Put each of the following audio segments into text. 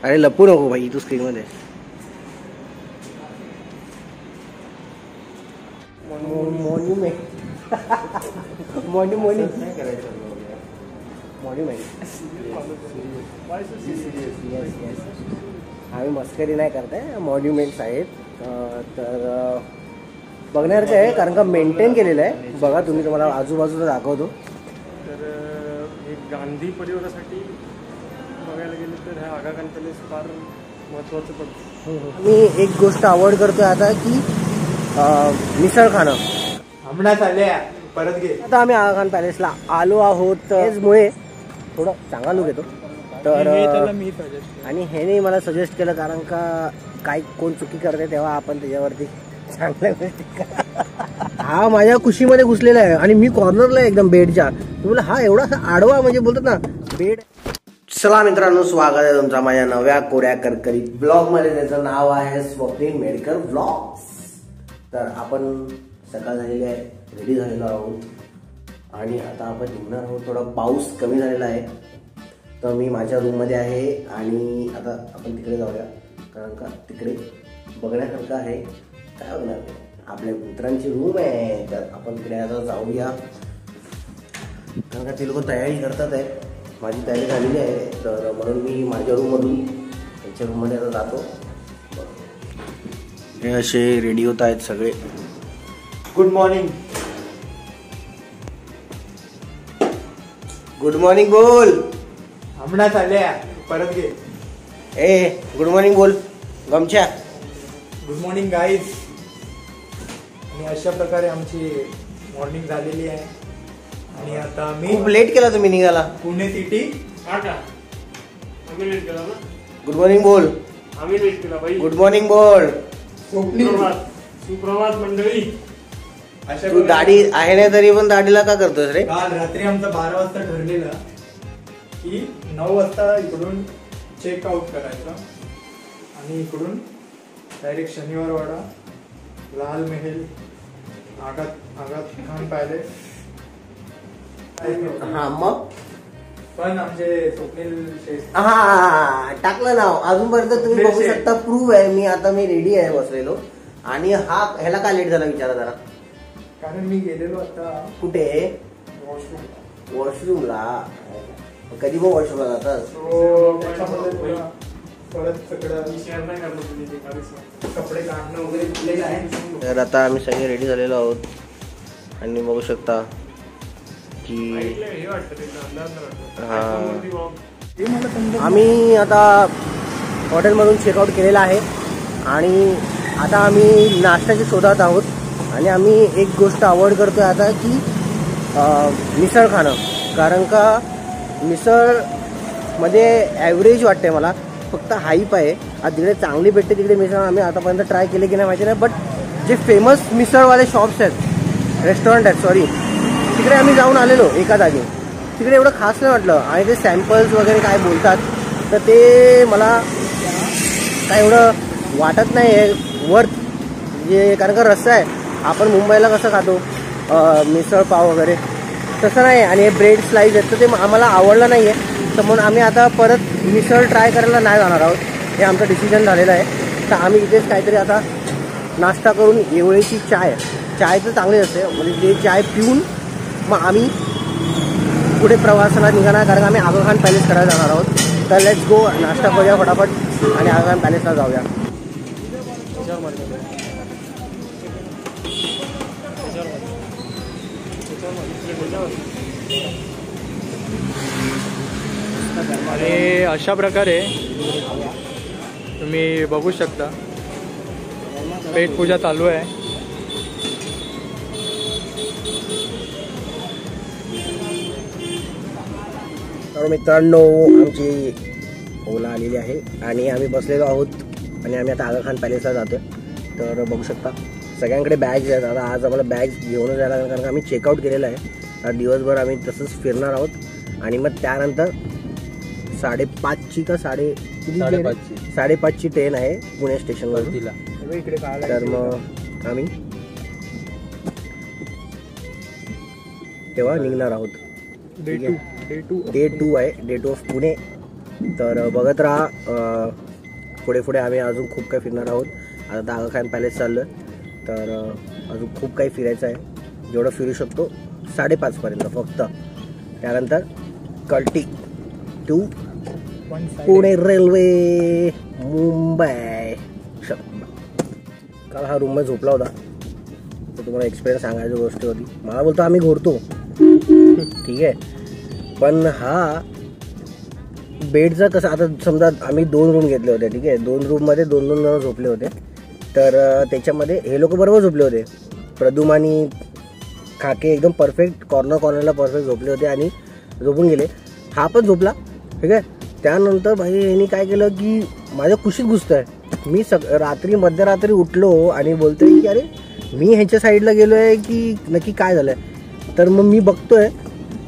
अरे लपू नको भाई, तू स्क्रीन मध्ये. आम्ही मस्करी नाही करताय, मॉन्युमेंट्स आहेत. तर बघण्यासारखं आहे कारण का मेंटेन केलेलं आहे. बघा तुम्ही, तुम्हाला आजूबाजूला दाखवतो. तर हे गांधी परिवारासाठी बघायला गेलं तर ह्या आगा खान पॅलेस फार महत्त्वाचं पडतं. मी एक गोष्ट अवॉइड करतोय आता की मिसळ खाणं. हमणाच आल्या परत घे. आता आम्ही आगा खान पॅलेसला आलो आहोत, त्याचमुळे थोडं चांगला लुक येतो. तर आणि ह्याने मला सजेस्ट केलं कारण का काय कोण चुकी करते तेव्हा आपण त्याच्यावरती चांगल्या गोष्टी. हा माझ्या खुशीमध्ये घुसलेला आहे आणि मी कॉर्नरला एकदम बेडच्या. तुला हा एवढा आडवा म्हणजे बोलतात ना बेड. चला मित्रांनो, स्वागत आहे तुमचा माझ्या नव्या कोऱ्या करकरी ब्लॉग मध्ये. त्याचं नाव आहे स्वप्नील मेडकर ब्लॉग्स. तर आपण सकाळ झालेली आहे, रेडी झालेलो आहोत आणि आता आपण निघणार आहोत. थोडा पाऊस कमी झालेला आहे तर मी माझ्या रूममध्ये आहे आणि आता आपण तिकडे जाऊया कारण का तिकडे बघण्यासारखं आहे. काय बघणार, आपल्या मित्रांची रूम आहे तर आपण तिकडे आता जाऊया कारण का ते लोक तयारी करतात आहे. माझी तयारी झालेली आहे तर म्हणून मी माझ्या रूममधून त्यांच्या रूममध्ये आता जातो. हे असे रेडी होत आहेत सगळे. Good morning. गुड मॉर्निंग बोल. हमणाच आल्या परत घे. ए गुड मॉर्निंग बोल गमच्या. Good morning guys. आणि अशा प्रकारे आमची मॉर्निंग झालेली आहे आणि आता मी खूप लेट केला तुम्ही निघाला. पुणे सिटी. आम्ही लेट केला ना. गुड मॉर्निंग बोल. आम्ही लेट केला भाई. गुड मॉर्निंग बोल. सुप्रभात मंडळी. अशा तू दाढी आहे ना तरी पण दाढीला का करतोस रे? काल रात्री आमचं 12 वाजता ठरलेलं की 9 वाजता इकडून चेकआउट करायचं आणि इकडून डायरेक्ट शनिवार वाडा, लाल महल, आगा खान पॅलेस. हा मग पण आमचे स्वप्नील हा टाकलं नाव. अजूनपर्यंत तुम्ही बघू शकता, प्रूव्ह आहे. मी रेडी आहे बसलेलो आणि ह्याला का लेट झाला विचारा जरा. कारण मी गेलेलो आता कुठे? वॉशरूमला. कधी मग वॉशरूमला जातात? परत कपडे काढणं वगैरे केलेलं आहे. तर आता आम्ही सगळे रेडी झालेलो आहोत आणि बघू शकता की आम्ही आता हॉटेलमधून चेकआउट केलेला आहे आणि आता आम्ही नाश्त्याच्या शोधात आहोत. आणि आम्ही एक गोष्ट अवॉइड करतोय आता की मिसळ खाणं कारण का मिसळमध्ये ॲव्हरेज वाटते मला. फक्त हाईप आहे. आता तिकडे चांगली भेटते तिकडे मिसळ आम्ही आतापर्यंत ट्राय केले की नाही माहिती नाही. बट जे फेमस मिसळवाले शॉप्स आहेत, रेस्टॉरंट आहेत सॉरी, तिकडे आम्ही जाऊन आलेलो एका जागी. तिकडे एवढं खास नाही वाटलं आणि ते सॅम्पल्स वगैरे काय बोलतात तर ते मला काय एवढं वाटत नाही आहे वर्थ. म्हणजे कारण का रस्सा आहे. आपण मुंबईला कसं खातो मिसळ पाव वगैरे तसं नाही. आणि हे ब्रेड स्लाइस आहेत तर ते आम्हाला आवडलं नाही आहे. तर म्हणून आम्ही आता परत मिसळ ट्राय करायला नाही जाणार आहोत. हे आमचं डिसिजन झालेलं आहे. तर आम्ही इथेच काहीतरी आता नाश्ता करून एवढीची चाय तर चांगलीच असते म्हणजे ते चाय पिऊन मग आम्ही पुढे प्रवासाला निघाणार कारण आम्ही आगा खान पॅलेस करायला जाणार आहोत. तर लेट्स गो. नाश्ता करूया फटाफट आणि आगा खान पॅलेसला जाऊया. आणि अशा प्रकारे तुम्ही बघू शकता पेट पूजा चालू आहे. तर मित्रांनो आमची ओला आलेली आहे आणि आम्ही बसलेलो आहोत आणि आम्ही आता आगा खान पॅलेसला जातो. तर बघू शकता सगळ्यांकडे बॅग्स आहेत. आता आज आम्हाला बॅग्स घेऊनच जायला लागेल कारण का आम्ही चेकआउट केलेलं आहे. तर दिवसभर आम्ही तसंच फिरणार आहोत आणि मग त्यानंतर 5:30ची का 5:30ची ट्रेन आहे पुणे स्टेशनवर. तर मग आम्ही तेव्हा निघणार आहोत. डे 2 आहे, डे 2 ऑफ पुणे. तर बघत राहा. पुढे पुढे आम्ही अजून खूप काही फिरणार आहोत. आता आगा खान पॅलेस चाललो आहे, तर अजून खूप काही फिरायचं आहे. जेवढं फिरू शकतो 5:30 पर्यंत फक्त. त्यानंतर कल्टी टू पुणे रेल्वे मुंबई. काल हा रूममध्ये झोपला होता, तर तुम्हाला एक्सपिरियन्स सांगायची गोष्ट होती. मला बोलतो आम्ही घोरतो, ठीक आहे, पण हा बेडचं कसं, आता समजा आम्ही 2 रूम घेतले होते, ठीक आहे, 2 रूममध्ये 2-2 जण झोपले होते. तर त्याच्यामध्ये हे लोक बरोबर झोपले होते. प्रदुम आणि खाके एकदम परफेक्ट कॉर्नरला परफेक्ट झोपले होते आणि झोपून गेले. हा पण झोपला, ठीक आहे. त्यानंतर भाई यांनी काय केलं की माझ्या कुशीत घुसतंय. मी रात्री मध्यरात्री उठलो आणि बोलतोय की अरे मी ह्याच्या साईडला गेलो आहे की नक्की काय झालंय. तर मग मी बघतोय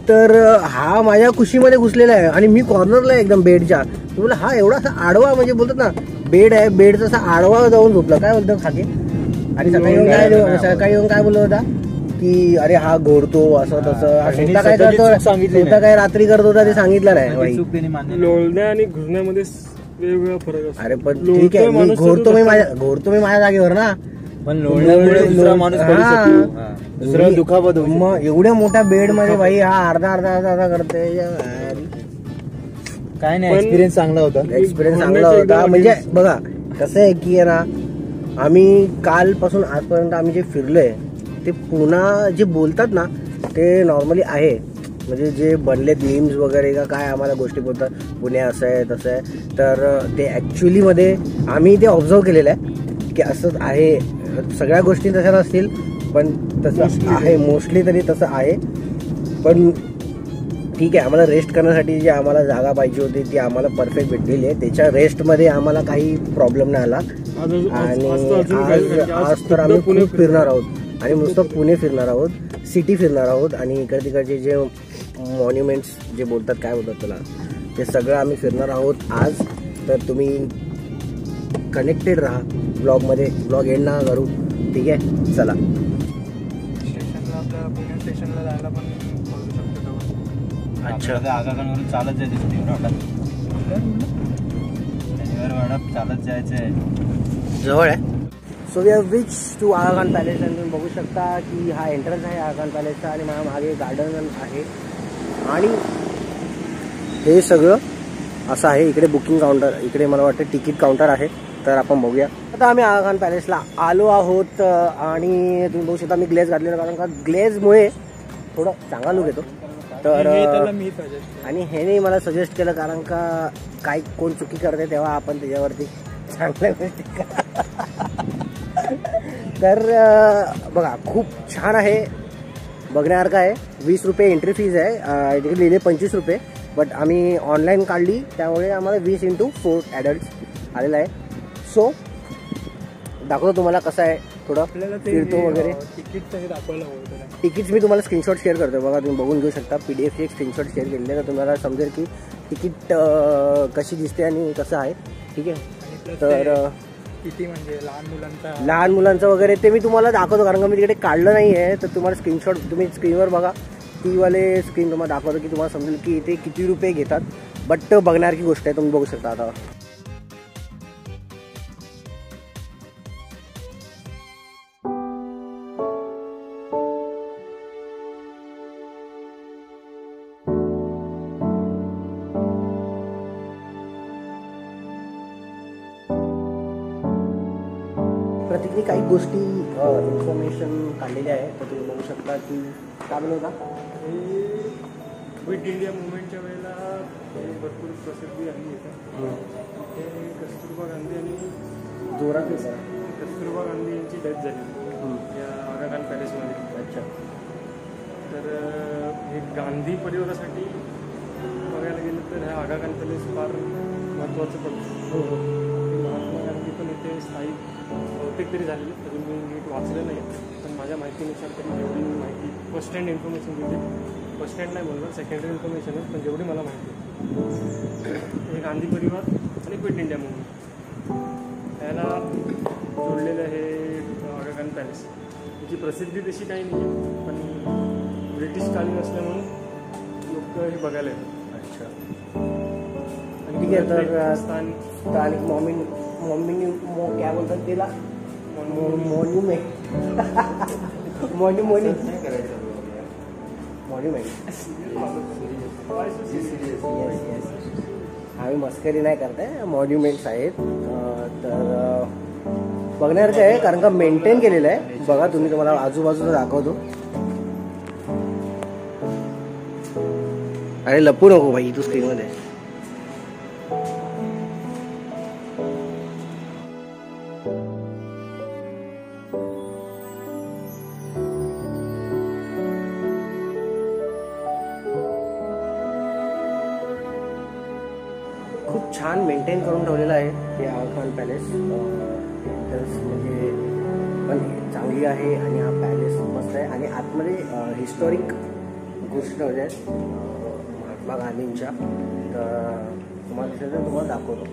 तर हा माझ्या कुशीमध्ये घुसलेला आहे आणि मी कॉर्नरला आहे एकदम बेडच्या. मी बोला हा एवढा असा आडवा, म्हणजे बोलतात ना बेड आहे, बेडचा असा आडवा जाऊन झोपला. काय बोलतो खाके. आणि सकाळी येऊन काय बोलत होता की अरे हा घोरतो असं तसं. स्वतः काय करतो, स्वतः काय रात्री करत होता ते सांगितलं नाही. लोळण्या आणि घुरण्यामध्ये वेगवेगळा फरक असतो. अरे पण ठीक आहे, मी घोरतो मी माझ्या जागेवर ना, पण लोळण्यामुळे दुसरा माणूस पडू शकतो, दुसरा दुखापत होऊ शकतो. मग एवढ्या मोठ्या बेड मध्ये भाई हा अर्धा करते. काय नाही, एक्सपिरियन्स चांगला होता. म्हणजे बघा कसं आहे की ना, आम्ही कालपासून आजपर्यंत आम्ही जे फिरलोय ते पुन्हा जे बोलतात ना ते नॉर्मली आहे. म्हणजे जे बनलेत मीम्स वगैरे का काय आम्हाला गोष्टी बोलतात पुणे असं आहे तसं आहे, तर ते ॲक्च्युलीमध्ये आम्ही ते ऑब्झर्व केलेलं आहे की असंच आहे. सगळ्या गोष्टी तशा नसतील पण तसं आहे, मोस्टली तरी तसं आहे. पण ठीक आहे, आम्हाला रेस्ट करण्यासाठी जी आम्हाला जागा पाहिजे होती ती आम्हाला परफेक्ट भेटलेली आहे. त्याच्या रेस्टमध्ये आम्हाला काही प्रॉब्लेम नाही आला. आणि आज तर आम्ही खूप फिरणार आहोत आणि नुसतं पुणे फिरणार आहोत, सिटी फिरणार आहोत आणि इकडे तिकडचे जे मॉन्युमेंट्स जे बोलतात, काय बोलतात त्याला, ते सगळं आम्ही फिरणार आहोत आज. तर तुम्ही कनेक्टेड राहा ब्लॉगमध्ये, ब्लॉग एंड ना करू, ठीक आहे. चला स्टेशनला, आपल्या पुणे स्टेशनला जायला पण करू शकतो. अच्छा, आगाखानवरून चालत जायचं शनिवारवाडा चालत जायचंय, जवळ आहे. So we have reach to Aga Khan palace. आणि तुम्ही बघू शकता की हा एंट्रन्स आहे आगा खान पॅलेसचा आणि माझ्या मागे गार्डन आहे आणि हे सगळं असं आहे. इकडे बुकिंग काउंटर, इकडे मला वाटतं तिकीट काउंटर आहे. तर आपण बघूया. आता आम्ही आगा खान पॅलेसला आलो आहोत आणि तुम्ही बघू शकता मी ग्लेज घातलेलं, कारण का ग्लेजमुळे थोडं चांगला लुक येतो. तर आणि ह्याने मला सजेस्ट केलं, कारण का काय कोण चुकी करते तेव्हा आपण त्याच्यावरती चांगल्या गोष्टी तर बघा खूप छान आहे, बघण्यासारखं आहे. 20 रुपये एंट्री फीज आहे. तिकडे लिहिले 25 रुपये, बट आम्ही ऑनलाईन काढली त्यामुळे आम्हाला 20x4 ॲडल्ट्स आलेला आहे. सो दाखवतो तुम्हाला कसं आहे, थोडं फिरतो वगैरे. तिकीट्स मी तुम्हाला स्क्रीनशॉट शेअर करतो, बघा तुम्ही बघून घेऊ शकता. PDF एक स्क्रीनशॉट शेअर केलेले तर तुम्हाला समजेल की तिकीट कशी दिसते आणि कसं आहे, ठीक आहे. तर किती म्हणजे लहान मुलांचं वगैरे ते मी तुम्हाला दाखवतो, कारण का मी तिकडे काढलं नाही आहे. तर तुम्हाला स्क्रीनशॉट तुम्ही स्क्रीनवर बघा, ती वाले स्क्रीन तुम्हाला दाखवतो की तुम्हाला समजेल की इथे किती रुपये घेतात. बट बघण्यासारखी गोष्ट आहे, तुम्ही बघू शकता. आता प्रत्येकी काही गोष्टी इन्फॉर्मेशन काढलेल्या आहे. तर तुम्ही बघू शकता की काय बनवता. क्विट इंडिया मुवमेंटच्या वेळेला भरपूर प्रसिद्धी आली आहे. ते कस्तुरबा गांधी आणि जोरात कस्तुरबा गांधी यांची डेथ झाली या आगा खान पॅलेसमध्ये. अच्छा. तर हे गांधी परिवारासाठी बघायला गेलं तर ह्या आगा खान पॅलेस फार महत्त्वाचं पडतं. महात्मा गांधी पण इथे स्थायिक बहुतेक तरी झालेले, अजून मी नीट वाचलं नाही, पण माझ्या माहितीनुसार तरी जेवढी माहिती फर्स्ट हँड इन्फॉर्मेशन दिली, फर्स्ट हँड नाही बोलणार, सेकंडरी इन्फॉर्मेशन आहे, पण जेवढी मला माहिती हे गांधी परिवार आणि क्विट इंडिया मूव्हमेंट याला जोडलेलं हे आगा खान पॅलेस. त्याची प्रसिद्धी तशी काही नाही आहे, पण ब्रिटिश कालीन असल्यामुळे लोक हे बघायला येतात. अच्छा. आणखी ठीक आहे. तर स्थान आणि मम्मीनी काय बोलतात तिला मॉन्युमेंट आम्ही मस्करी नाही करताय, मॉन्युमेंट्स आहेत. तर बघण्यासारखं आहे कारण का मेंटेन केलेलं आहे. बघा तुम्ही, तुम्हाला आजूबाजूला दाखवतो. अरे लपू नको भाई तू स्क्रीन मध्ये. खूप छान मेंटेन करून ठेवलेलं आहे हे आगा खान पॅलेस. म्हणजे पण चांगली आहे आणि हा पॅलेस मस्त आहे. आणि आतमध्ये हिस्टॉरिक गोष्टी होत्या महात्मा गांधींच्या. तर तुम्हाला दिसेल तर तुम्हाला दाखवतो.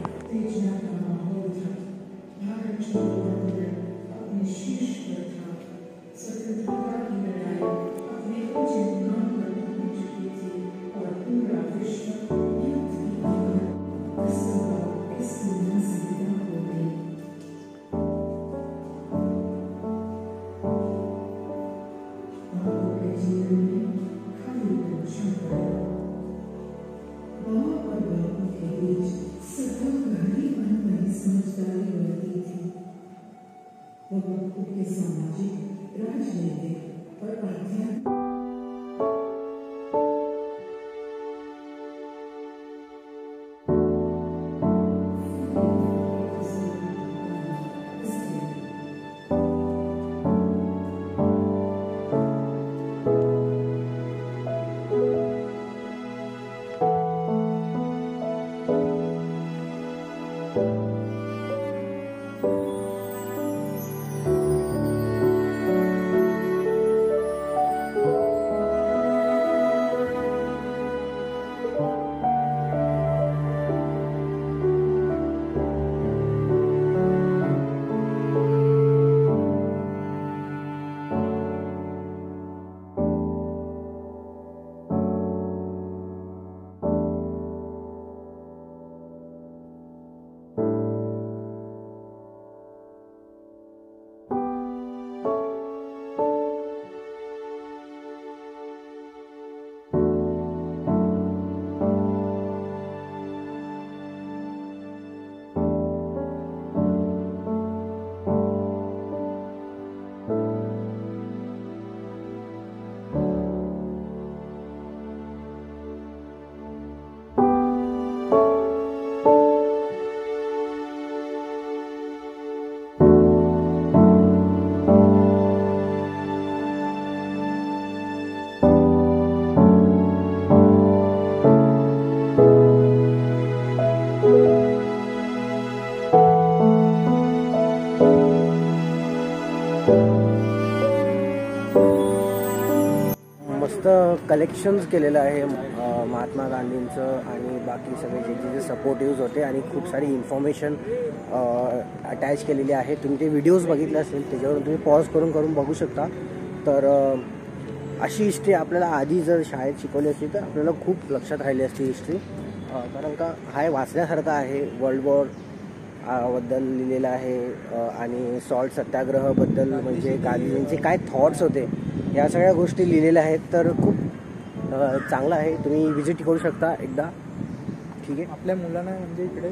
मस्त कलेक्शन्स केलेलं आहे महात्मा गांधींचं आणि बाकी सगळे जे जे सपोर्टिव्ज होते आणि खूप सारी इन्फॉर्मेशन अटॅच केलेली आहे. तुम्ही ते व्हिडिओज बघितले असेल त्याच्यावरून तुम्ही पॉज करून बघू शकता. तर अशी हिस्ट्री आपल्याला आधी जर शाळेत शिकवली असती तर आपल्याला खूप लक्षात राहिली असती हिस्ट्री. कारण का हा वाचण्यासारखा आहे. वर्ल्ड वॉर बद्दल लिहिलेलं आहे आणि सॉल्ट सत्याग्रहाबद्दल म्हणजे गांधीजींचे काय थॉट्स होते या सगळ्या गोष्टी लिहिलेल्या आहेत. तर खूप चांगलं आहे, तुम्ही व्हिजिट करू शकता एकदा. ठीक आहे, आपल्या मुलांना म्हणजे इकडे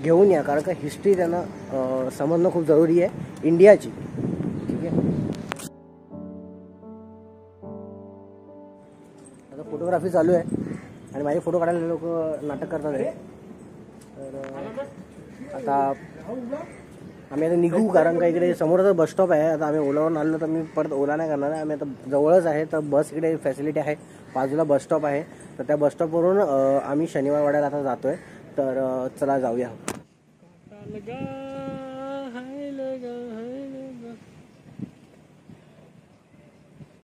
घेऊन या कारण का हिस्ट्री त्यांना समजणं खूप जरुरी आहे इंडियाची. ठीक आहे, आता फोटोग्राफी चालू आहे आणि माझे फोटो काढायला लोक नाटक करतात आहे. तर आता आम्ही आता निघू कारण का इकडे समोरच बस स्टॉप आहे. आता आम्ही ओलावरून आलो तर मी परत ओला नाही करणार आहे. आम्ही आता जवळच आहे तर बस इकडे फॅसिलिटी आहे, बाजूला बस स्टॉप आहे. तर त्या बस स्टॉपवरून आम्ही शनिवार वाड्याला आता जातोय. तर चला जाऊया.